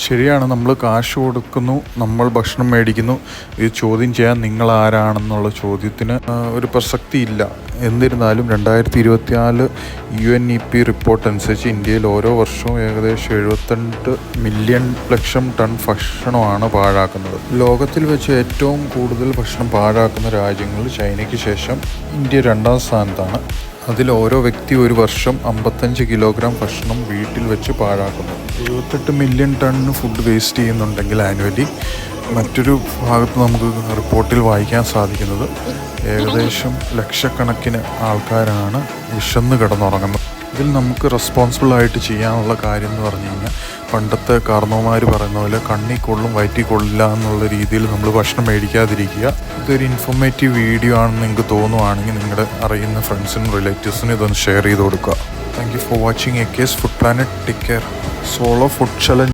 ശരിയാണ്, നമ്മൾ കാശ് കൊടുക്കുന്നു, നമ്മൾ ഭക്ഷണം മേടിക്കുന്നു. ഇത് ചോദ്യം ചെയ്യാൻ നിങ്ങൾ ആരാണെന്നുള്ള ചോദ്യത്തിന് ഒരു പ്രസക്തിയില്ല. എന്നിരുന്നാലും 2024 UNEP റിപ്പോർട്ട് അനുസരിച്ച് ഇന്ത്യയിൽ ഓരോ വർഷവും ഏകദേശം 72 ലക്ഷം ടൺ ഭക്ഷണമാണ് പാഴാക്കുന്നത്. ലോകത്തിൽ വെച്ച് ഏറ്റവും കൂടുതൽ ഭക്ഷണം പാഴാക്കുന്ന രാജ്യങ്ങളിൽ ചൈനയ്ക്ക് ശേഷം ഇന്ത്യ 2ാം സ്ഥാനത്താണ്. അതിൽ ഓരോ വ്യക്തി ഒരു വർഷം 55 കിലോഗ്രാം ഭക്ഷണം വീട്ടിൽ വെച്ച് പാഴാക്കുന്നു. 78 മില്യൺ ടണ്ണ് ഫുഡ് വേസ്റ്റ് ചെയ്യുന്നുണ്ടെങ്കിൽ ആനുവലി, മറ്റൊരു ഭാഗത്ത് നമുക്ക് റിപ്പോർട്ടിൽ വായിക്കാൻ സാധിക്കുന്നത് ഏകദേശം ലക്ഷക്കണക്കിന് ആൾക്കാരാണ് വിശന്ന് കിടന്നുറങ്ങുന്നത്. ഇതിൽ നമുക്ക് റെസ്പോൺസിബിളായിട്ട് ചെയ്യാനുള്ള കാര്യം എന്ന് പറഞ്ഞു കഴിഞ്ഞാൽ, പണ്ടത്തെ കാർന്നോമാർ പറയുന്ന പോലെ കണ്ണി കൊള്ളും വയറ്റി കൊള്ളില്ല എന്നുള്ള രീതിയിൽ നമ്മൾ ഭക്ഷണം മേടിക്കാതിരിക്കുക. ഇതൊരു ഇൻഫോർമേറ്റീവ് വീഡിയോ ആണെന്ന് നിങ്ങൾക്ക് തോന്നുവാണെങ്കിൽ നിങ്ങളുടെ അറിയുന്ന ഫ്രണ്ട്സിനും റിലേറ്റീവ്സിനും ഇതൊന്ന് ഷെയർ ചെയ്ത് കൊടുക്കുക. Thank you for watching AK's food planet. Take care. Solo food challenge